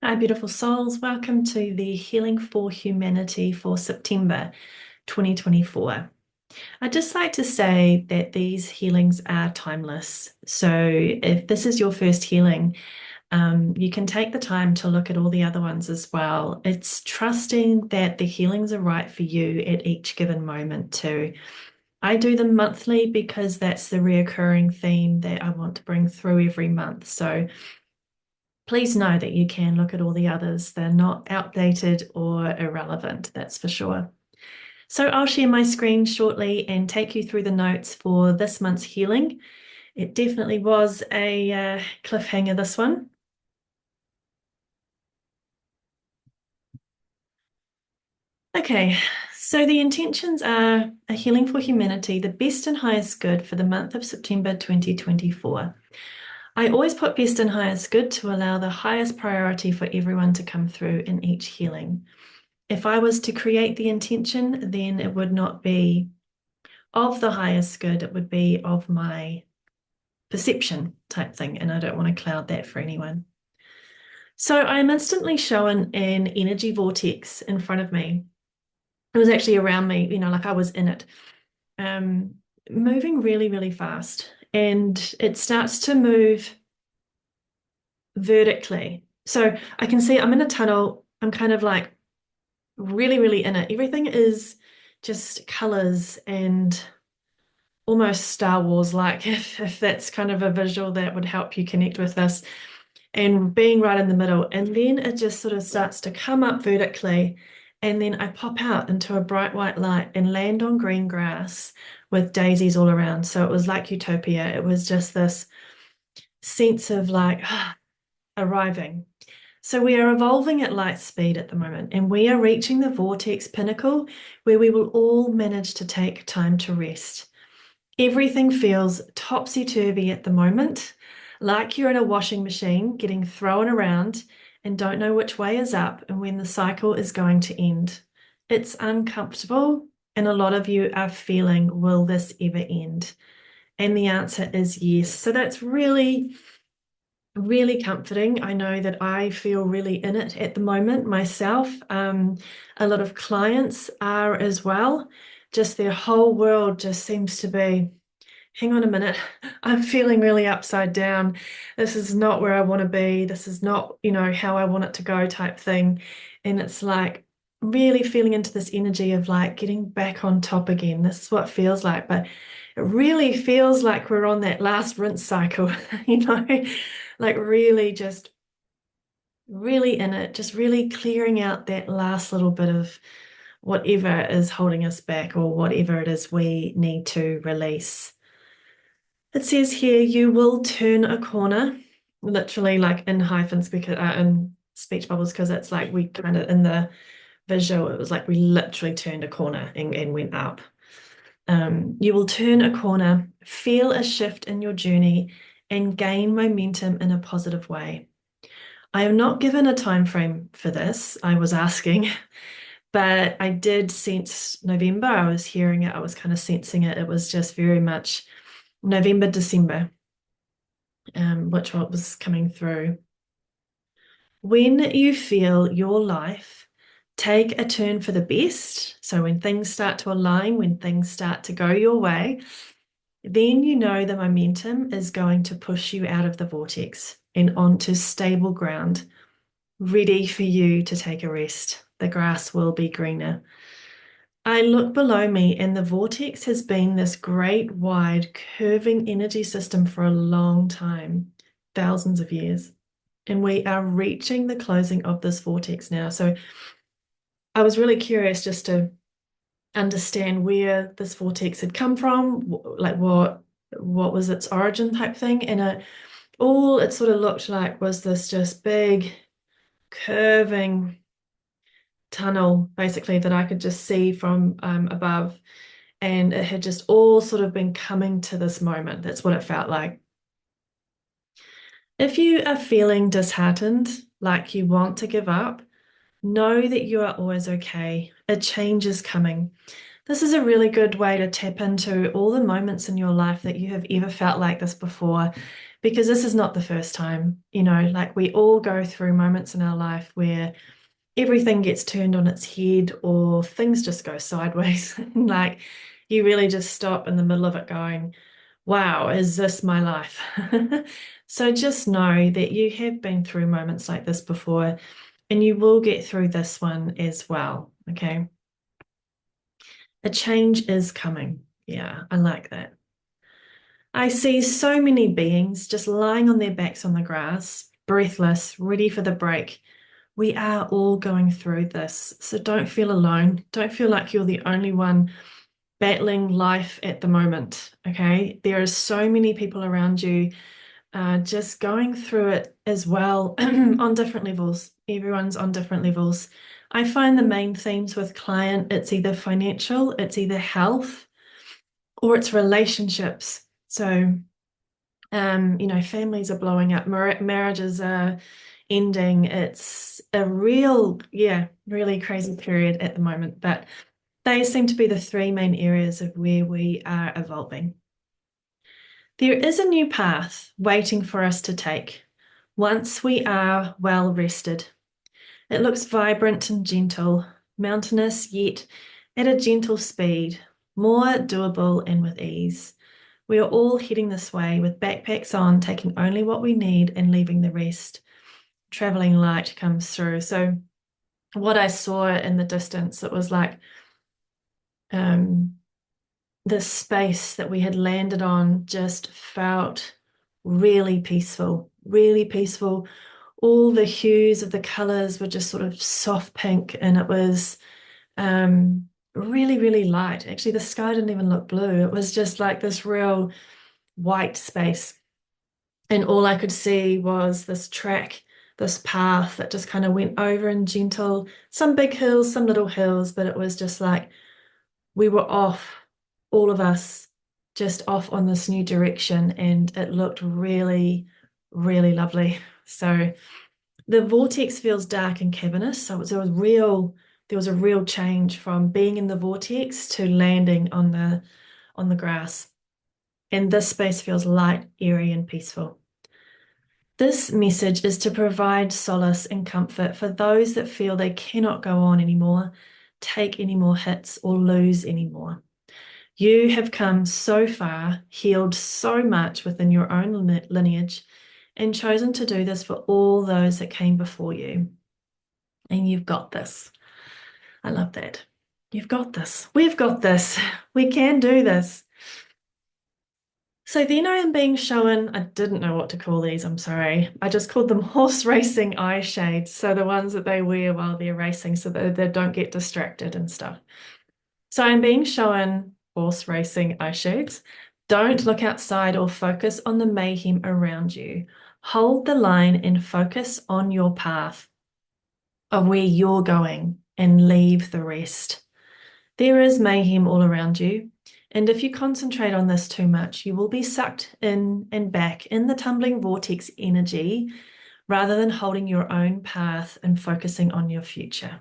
Hi, beautiful souls. Welcome to the Healing for Humanity for September 2024. I'd just like to say that these healings are timeless. So if this is your first healing, you can take the time to look at all the other ones as well. It's trusting that the healings are right for you at each given moment too. I do them monthly because that's the reoccurring theme that I want to bring through every month. So please know that you can look at all the others. They're not outdated or irrelevant, that's for sure. So I'll share my screen shortly and take you through the notes for this month's healing. It definitely was a cliffhanger, this one. Okay, so the intentions are a healing for humanity, the best and highest good for the month of September 2024. I always put best and highest good to allow the highest priority for everyone to come through in each healing. If I was to create the intention, then it would not be of the highest good, it would be of my perception type thing. And I don't want to cloud that for anyone. So I'm instantly shown an energy vortex in front of me. It was actually around me, like I was in it, um, moving really, really fast. And it starts to move vertically. So I can see I'm in a tunnel. I'm kind of like really, really in it. Everything is just colors and almost Star Wars like, if that's kind of a visual that would help you connect with this, and being right in the middle. And then it just sort of starts to come up vertically. And then I pop out into a bright white light and land on green grass with daisies all around. So it was like utopia. It was just this sense of like arriving. So we are evolving at light speed at the moment, and we are reaching the vortex pinnacle where we will all manage to take time to rest. Everything feels topsy-turvy at the moment, like you're in a washing machine getting thrown around and don't know which way is up and when the cycle is going to end. It's uncomfortable, and a lot of you are feeling, will this ever end? And the answer is yes. So that's really, really comforting. I know that I feel really in it at the moment myself. A lot of clients are as well. Just their whole world just seems to be, hang on a minute, I'm feeling really upside down. This is not where I want to be. This is not, how I want it to go type thing. And it's like really feeling into this energy of like getting back on top again. This is what it feels like. But it really feels like we're on that last rinse cycle, like really just really in it, just really clearing out that last little bit of whatever is holding us back or whatever it is we need to release. It says here, you will turn a corner, literally like in hyphens because in speech bubbles, because it's like we kind of in the visual, it was like we literally turned a corner and went up. You will turn a corner, feel a shift in your journey, and gain momentum in a positive way. I am not given a time frame for this. I was asking, but I did sense November. I was hearing it. I was kind of sensing it. It was just very much November, December, which what was coming through. When you feel your life take a turn for the best, so when things start to align, when things start to go your way, then you know the momentum is going to push you out of the vortex and onto stable ground, ready for you to take a rest. The grass will be greener. I look below me, and the vortex has been this great, wide, curving energy system for a long time, thousands of years. And we are reaching the closing of this vortex now. So I was really curious just to understand where this vortex had come from, like what was its origin type thing. And all it sort of looked like was this just big curving tunnel, basically, that I could just see from above. And it had just all sort of been coming to this moment. That's what it felt like. If you are feeling disheartened, like you want to give up, know that you are always okay. A change is coming. This is a really good way to tap into all the moments in your life that you have ever felt like this before, because this is not the first time, like we all go through moments in our life where everything gets turned on its head or things just go sideways. Like you really just stop in the middle of it going, wow, is this my life? So just know that you have been through moments like this before and you will get through this one as well. Okay. A change is coming. Yeah, I like that. I see so many beings just lying on their backs on the grass, breathless, ready for the break. We are all going through this, so don't feel alone. Don't feel like you're the only one battling life at the moment, okay? There are so many people around you just going through it as well on different levels. Everyone's on different levels. I find the main themes with client, it's either financial, it's either health, or it's relationships. So families are blowing up, marriages are ending. It's a real, yeah, really crazy period at the moment, but they seem to be the three main areas of where we are evolving. There is a new path waiting for us to take once we are well rested. It looks vibrant and gentle, mountainous yet at a gentle speed, more doable and with ease. We are all heading this way with backpacks on, taking only what we need and leaving the rest. Traveling light comes through. So what I saw in the distance, it was like um, the space that we had landed on just felt really peaceful, really peaceful. All the hues of the colors were just sort of soft pink, and it was really, really light. Actually, the sky didn't even look blue. It was just like this real white space. And all I could see was this track, this path that just kind of went over in gentle, some big hills, some little hills, but it was just like we were off, all of us, just off on this new direction. And it looked really, really lovely. So the vortex feels dark and cavernous. So there was a real change from being in the vortex to landing on the grass. And this space feels light, airy, and peaceful. This message is to provide solace and comfort for those that feel they cannot go on anymore, take any more hits, or lose anymore. You have come so far, healed so much within your own lineage, and chosen to do this for all those that came before you. And you've got this. I love that. You've got this. We've got this. We can do this. So then I am being shown, I didn't know what to call these, I'm sorry. I just called them horse racing eye shades. So the ones that they wear while they're racing so that they don't get distracted and stuff. So I'm being shown horse racing eye shades. Don't look outside or focus on the mayhem around you. Hold the line and focus on your path of where you're going and leave the rest. There is mayhem all around you. And if you concentrate on this too much, you will be sucked in and back in the tumbling vortex energy rather than holding your own path and focusing on your future.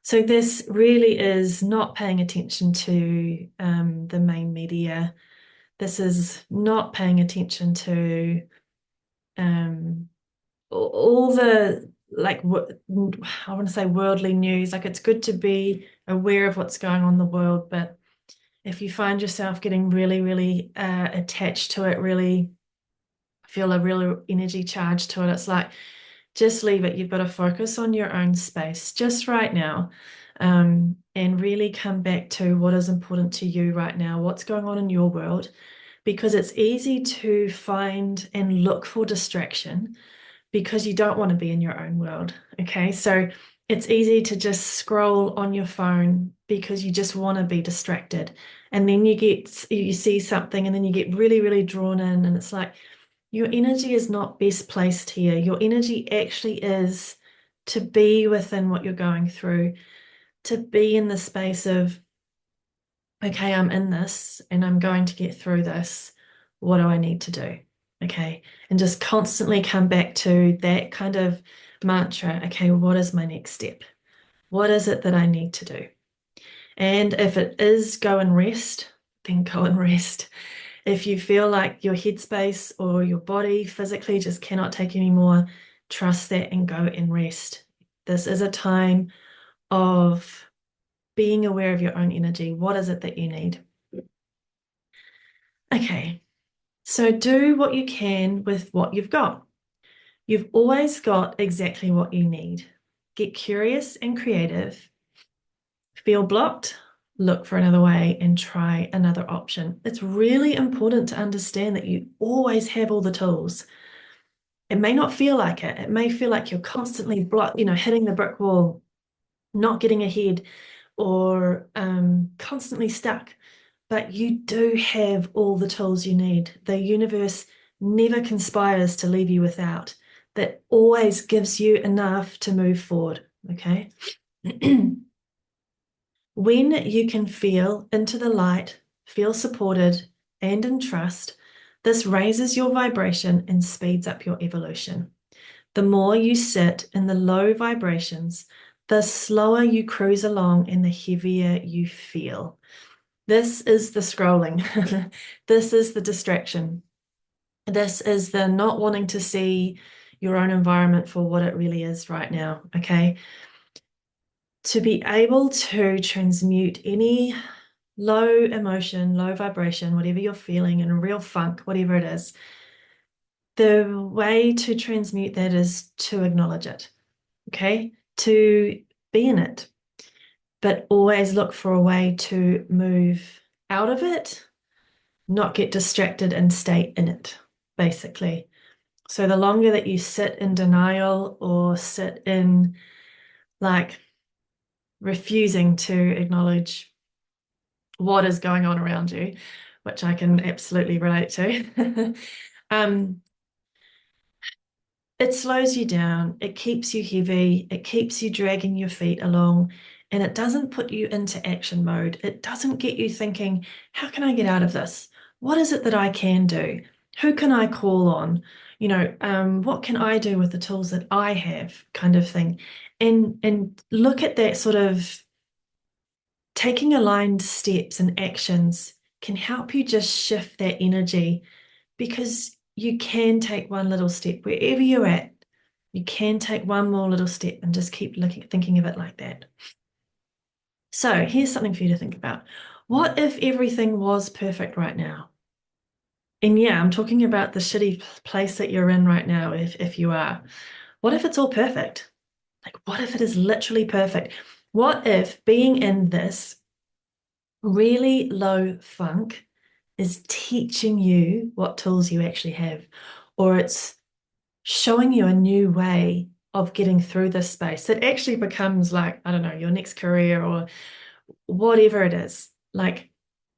So this really is not paying attention to the main media. This is not paying attention to all the like I want to say worldly news. Like it's good to be aware of what's going on in the world, but if you find yourself getting really, really attached to it, really feel a real energy charge to it, it's like just leave it. You've got to focus on your own space just right now, and really come back to what is important to you right now, what's going on in your world, because it's easy to find and look for distraction because you don't want to be in your own world. Okay, so it's easy to just scroll on your phone because you just want to be distracted. And then you see something and then you get really, really drawn in, and it's like your energy is not best placed here. Your energy actually is to be within what you're going through, to be in the space of, okay, I'm in this and I'm going to get through this. What do I need to do? Okay. And just constantly come back to that kind of mantra. Okay, what is my next step? What is it that I need to do? And if it is go and rest, then go and rest. If you feel like your headspace or your body physically just cannot take anymore, trust that and go and rest. This is a time of being aware of your own energy. What is it that you need? Okay, so do what you can with what you've got. You've always got exactly what you need. Get curious and creative. Feel blocked, look for another way and try another option. It's really important to understand that you always have all the tools. It may not feel like it. It may feel like you're constantly blocked, hitting the brick wall, not getting ahead, or constantly stuck. But you do have all the tools you need. The universe never conspires to leave you without. That always gives you enough to move forward, okay? When you can feel into the light, feel supported and in trust, this raises your vibration and speeds up your evolution. The more you sit in the low vibrations, the slower you cruise along and the heavier you feel. This is the scrolling. This is the distraction. This is the not wanting to see your own environment for what it really is right now, okay? To be able to transmute any low emotion, low vibration, whatever you're feeling, and real funk, whatever it is, the way to transmute that is to acknowledge it, okay? To be in it, but always look for a way to move out of it, not get distracted and stay in it, basically. So the longer that you sit in denial or sit in like refusing to acknowledge what is going on around you, which I can absolutely relate to, it slows you down, it keeps you heavy, it keeps you dragging your feet along, and it doesn't put you into action mode. It doesn't get you thinking, how can I get out of this? What is it that I can do? Who can I call on? What can I do with the tools that I have, kind of thing. And look at that sort of taking aligned steps and actions can help you just shift that energy because you can take one little step wherever you're at. You can take one more little step and just keep thinking of it like that. So here's something for you to think about. What if everything was perfect right now? And yeah, I'm talking about the shitty place that you're in right now, if you are. What if it's all perfect? Like, what if it is literally perfect? What if being in this really low funk is teaching you what tools you actually have, or it's showing you a new way of getting through this space that actually becomes like, I don't know, your next career or whatever it is. Like,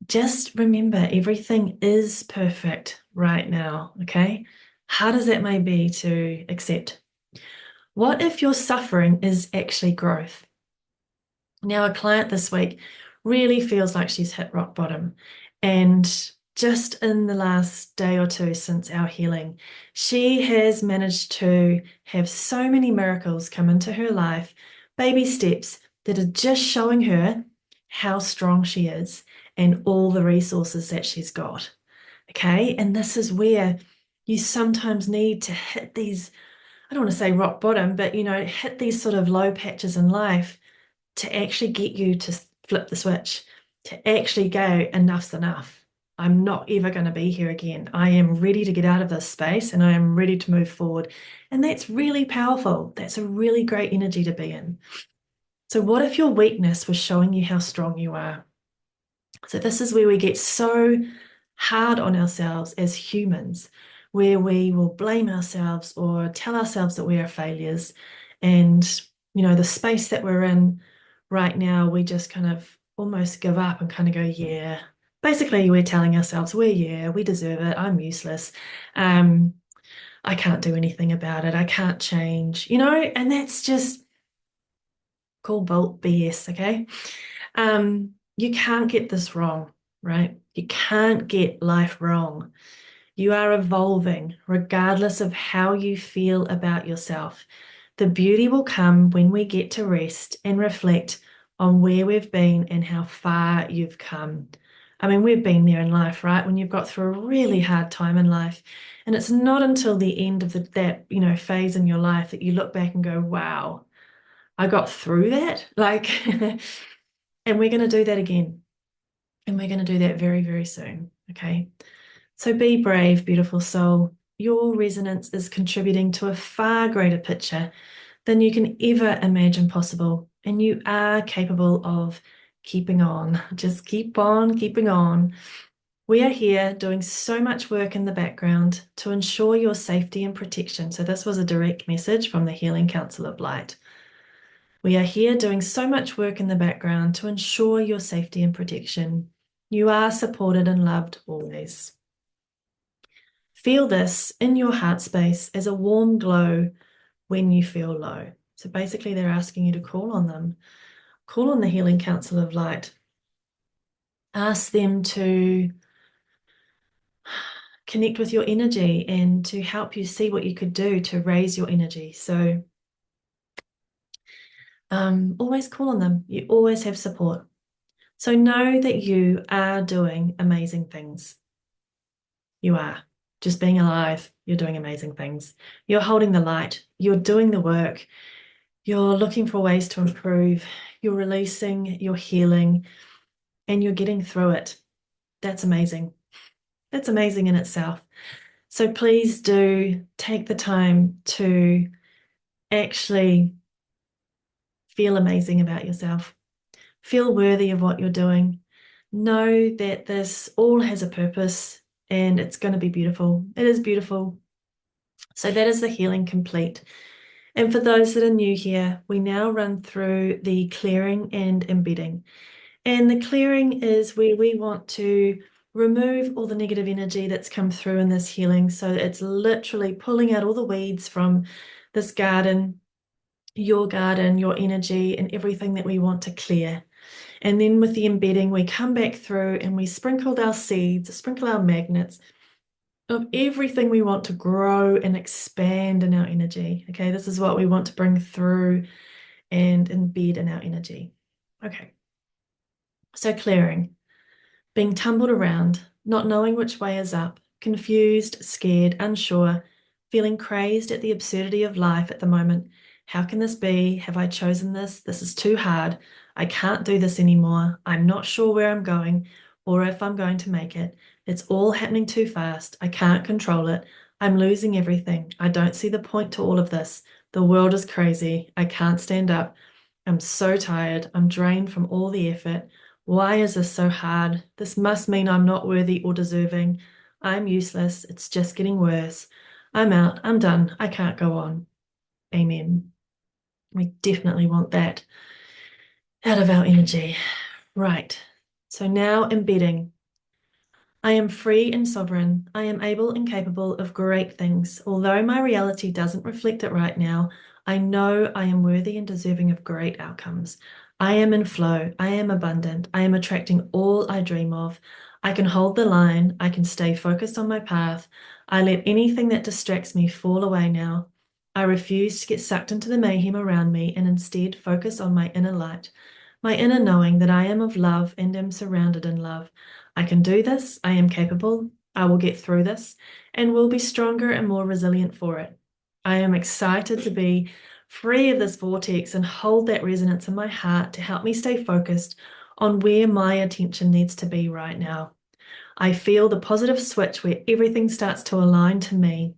just remember everything is perfect right now, okay? Hard as that may be to accept. What if your suffering is actually growth? Now, a client this week really feels like she's hit rock bottom. And just in the last day or two since our healing, she has managed to have so many miracles come into her life, baby steps that are just showing her how strong she is and all the resources that she's got. Okay. And this is where you sometimes need to hit these, I don't want to say rock bottom, but hit these sort of low patches in life to actually get you to flip the switch, to actually go, enough's enough. I'm not ever going to be here again. I am ready to get out of this space and I am ready to move forward. And that's really powerful. That's a really great energy to be in. So what if your weakness was showing you how strong you are? So this is where we get so hard on ourselves as humans, where we will blame ourselves or tell ourselves that we are failures. And, the space that we're in right now, we just kind of almost give up and kind of go, yeah. Basically, we're telling ourselves, we deserve it. I'm useless. I can't do anything about it. I can't change, and that's just called BS, okay? You can't get this wrong, right? You can't get life wrong. You are evolving regardless of how you feel about yourself. The beauty will come when we get to rest and reflect on where we've been and how far you've come. I mean, we've been there in life, right? When you've got through a really hard time in life, and it's not until the end of that, phase in your life that you look back and go, wow, I got through that. Like, and we're going to do that again. And we're going to do that very, very soon. Okay. So be brave, beautiful soul. Your resonance is contributing to a far greater picture than you can ever imagine possible. And you are capable of keeping on. Just keep on keeping on. We are here doing so much work in the background to ensure your safety and protection. So, this was a direct message from the Healing Council of Light. We are here doing so much work in the background to ensure your safety and protection. You are supported and loved always. Feel this in your heart space as a warm glow when you feel low. So basically, they're asking you to call on them. Call on the Healing Council of Light. Ask them to connect with your energy and to help you see what you could do to raise your energy. So always call on them. You always have support. So know that you are doing amazing things. You are. Just being alive, you're doing amazing things. You're holding the light. You're doing the work. You're looking for ways to improve. You're releasing, you're healing, and you're getting through it. That's amazing. That's amazing in itself. So please do take the time to actually feel amazing about yourself. Feel worthy of what you're doing. Know that this all has a purpose and it's going to be beautiful. It is beautiful. So that is the healing complete. And for those that are new here, we now run through the clearing and embedding. And the clearing is where we want to remove all the negative energy that's come through in this healing. So it's literally pulling out all the weeds from this garden, your energy, and everything that we want to clear. And then with the embedding, we come back through and we sprinkle our seeds, sprinkle our magnets of everything we want to grow and expand in our energy. Okay, this is what we want to bring through and embed in our energy. Okay, so clearing, being tumbled around, not knowing which way is up, confused, scared, unsure, feeling crazed at the absurdity of life at the moment. How can this be? Have I chosen this? This is too hard. I can't do this anymore. I'm not sure where I'm going or if I'm going to make it. It's all happening too fast. I can't control it. I'm losing everything. I don't see the point to all of this. The world is crazy. I can't stand up. I'm so tired. I'm drained from all the effort. Why is this so hard? This must mean I'm not worthy or deserving. I'm useless. It's just getting worse. I'm out. I'm done. I can't go on. Amen. We definitely want that out of our energy. Right. So now embedding. I am free and sovereign. I am able and capable of great things. Although my reality doesn't reflect it right now, I know I am worthy and deserving of great outcomes. I am in flow. I am abundant. I am attracting all I dream of. I can hold the line. I can stay focused on my path. I let anything that distracts me fall away now. I refuse to get sucked into the mayhem around me and instead focus on my inner light, my inner knowing that I am of love and am surrounded in love. I can do this. I am capable. I will get through this and will be stronger and more resilient for it. I am excited to be free of this vortex and hold that resonance in my heart to help me stay focused on where my attention needs to be right now. I feel the positive switch where everything starts to align to me,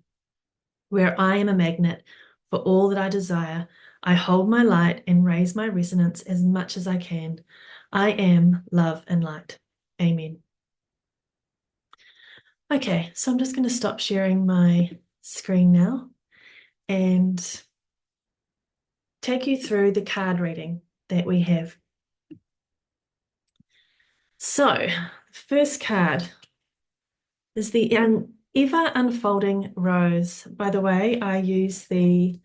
where I am a magnet for all that I desire. I hold my light and raise my resonance as much as I can. I am love and light. Amen. Okay, so I'm just going to stop sharing my screen now and take you through the card reading that we have. So, the first card is the Ever Unfolding Rose. By the way, I use the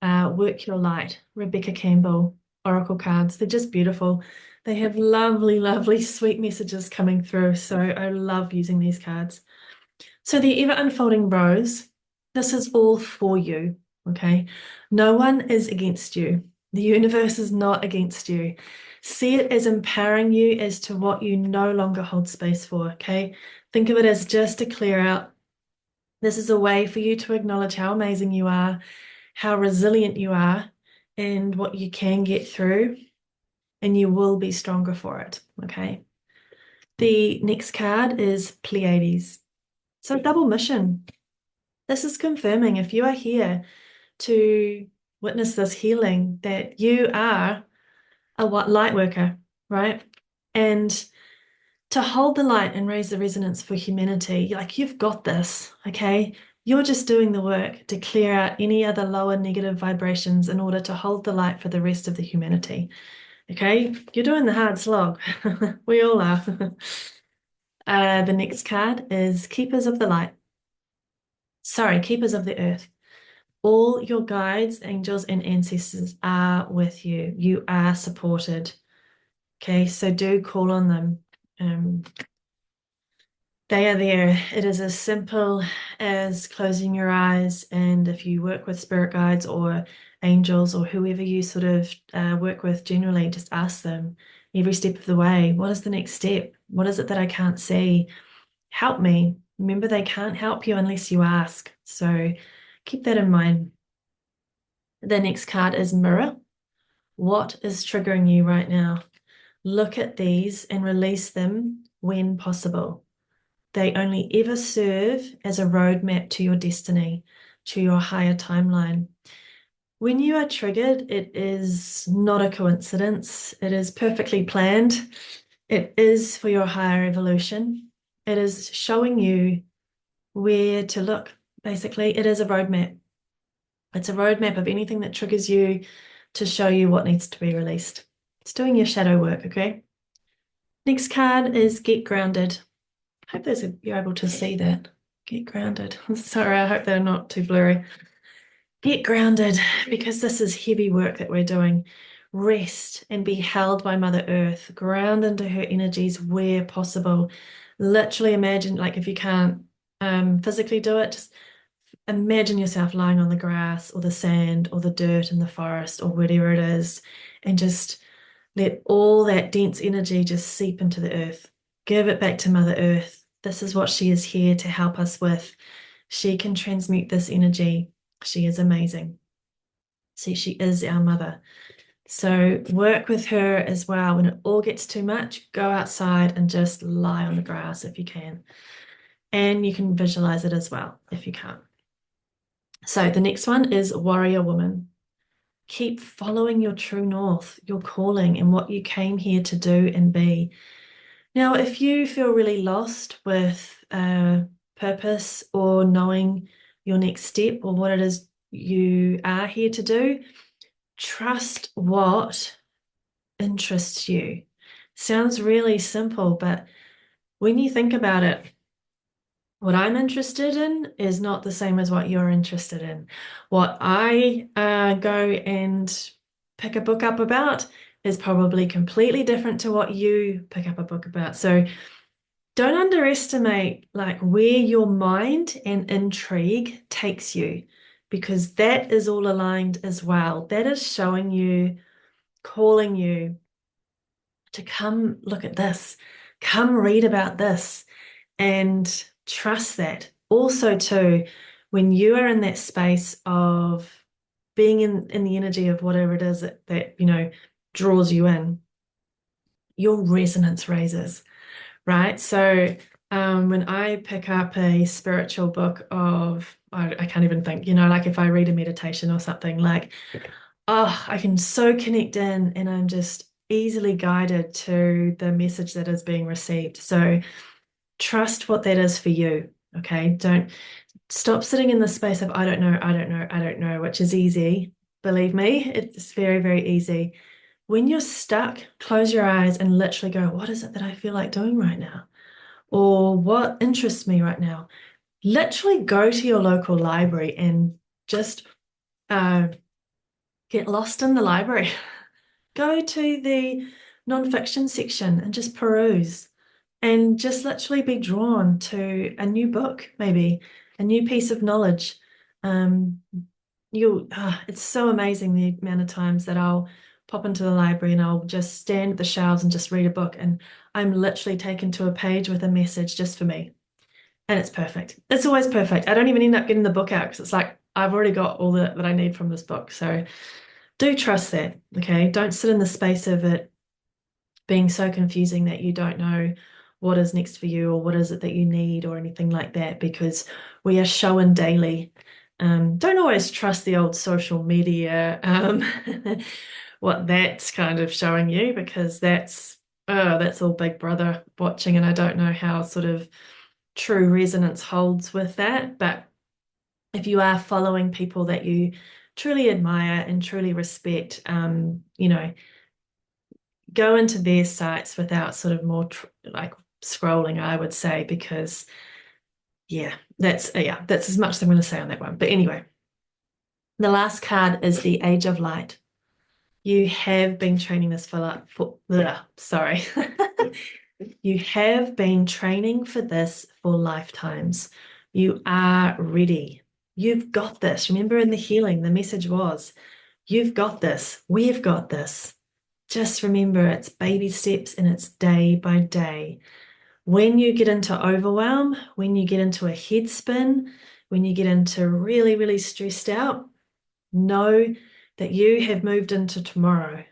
Work Your Light, Rebecca Campbell Oracle cards. They're just beautiful. They have lovely, lovely, sweet messages coming through. So I love using these cards. So the Ever Unfolding Rose, this is all for you, okay? No one is against you. The universe is not against you. See it as empowering you as to what you no longer hold space for, okay? Think of it as just a clear out. This is a way for you to acknowledge how amazing you are, how resilient you are, and what you can get through, and you will be stronger for it, okay? The next card is Pleiades. So double mission. This is confirming if you are here to witness this healing, that you are a light worker, right? And to hold the light and raise the resonance for humanity, like you've got this, okay? You're just doing the work to clear out any other lower negative vibrations in order to hold the light for the rest of the humanity, okay? You're doing the hard slog. We all are. The next card is Keepers of the Light. Sorry, Keepers of the Earth. All your guides, angels, and ancestors are with you. You are supported. Okay, so do call on them. Um, they are there. It is as simple as closing your eyes, and if you work with spirit guides or angels or whoever you sort of work with generally, just ask them every step of the way, what is the next step? What is it that I can't see? Help me. Remember, they can't help you unless you ask. So keep that in mind. The next card is Mirror. What is triggering you right now? Look at these and release them when possible. They only ever serve as a roadmap to your destiny, to your higher timeline. When you are triggered, it is not a coincidence. It is perfectly planned. It is for your higher evolution. It is showing you where to look. Basically, it is a roadmap. It's a roadmap of anything that triggers you to show you what needs to be released. It's doing your shadow work, okay? Next card is Get Grounded. I hope you're able to see that. Get grounded. Sorry, I hope they're not too blurry. Get grounded, because this is heavy work that we're doing. Rest and be held by Mother Earth. Ground into her energies where possible. Literally imagine, like if you can't physically do it, just imagine yourself lying on the grass or the sand or the dirt in the forest or whatever it is, and just let all that dense energy just seep into the earth. Give it back to Mother Earth. This is what she is here to help us with. She can transmute this energy. She is amazing. See, she is our mother. So work with her as well. When it all gets too much, go outside and just lie on the grass if you can. And you can visualize it as well if you can't. So the next one is Warrior Woman. Keep following your true north, your calling, and what you came here to do and be. Now, if you feel really lost with purpose or knowing your next step or what it is you are here to do, trust what interests you. Sounds really simple, but when you think about it, what I'm interested in is not the same as what you're interested in. What I go and pick a book up about is probably completely different to what you pick up a book about. So don't underestimate like where your mind and intrigue takes you, because that is all aligned as well. That is showing you, calling you to come look at this, come read about this, and trust that. Also, too, when you are in that space of being in the energy of whatever it is that draws you in, your resonance raises, right? So when I pick up a spiritual book of, I can't even think, like if I read a meditation or something, like, oh, I can so connect in, and I'm just easily guided to the message that is being received. So trust what that is for you, okay? Don't stop sitting in the space of, I don't know, I don't know, I don't know, which is easy. Believe me, it's very, very easy. When you're stuck, close your eyes and literally go, what is it that I feel like doing right now? Or what interests me right now? Literally go to your local library and just get lost in the library. Go to the nonfiction section and just peruse and just literally be drawn to a new book, maybe a new piece of knowledge. Um, it's so amazing the amount of times that I'll pop into the library and I'll just stand at the shelves and just read a book, and I'm literally taken to a page with a message just for me. And it's perfect. It's always perfect. I don't even end up getting the book out because it's like I've already got all that I need from this book. So do trust that, okay? Don't sit in the space of it being so confusing that you don't know what is next for you or what is it that you need or anything like that, because we are shown daily. Don't always trust the old social media, what that's kind of showing you, because that's all Big Brother watching, and I don't know how sort of true resonance holds with that. But if you are following people that you truly admire and truly respect, go into their sites without sort of more like scrolling, I would say, because that's as much as I'm going to say on that one. But anyway, the last card is the Age of Light. You have been training this sorry. You have been training for this for lifetimes. You are ready. You've got this. Remember in the healing, the message was, you've got this. We've got this. Just remember it's baby steps and it's day by day. When you get into overwhelm, when you get into a head spin, when you get into really, really stressed out, know that you have moved into tomorrow.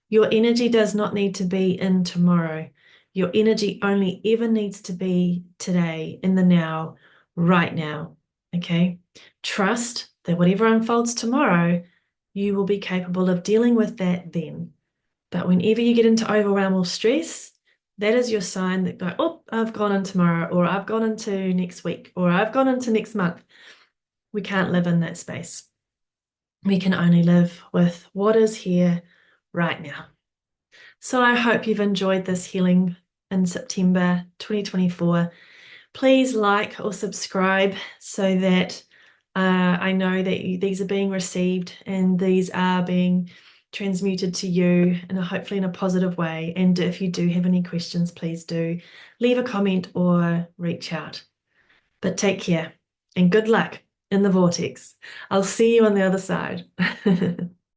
Your energy does not need to be in tomorrow. Your energy only ever needs to be today, in the now, right now. Okay? Trust that whatever unfolds tomorrow, you will be capable of dealing with that then. But whenever you get into overwhelm or stress, that is your sign that go, oh, I've gone in tomorrow, or I've gone into next week, or I've gone into next month. We can't live in that space. We can only live with what is here right now. So I hope you've enjoyed this healing in September 2024. Please like or subscribe so that I know that these are being received and these are being transmuted to you in hopefully in a positive way. And if you do have any questions, please do leave a comment or reach out. But take care and good luck in the vortex. I'll see you on the other side.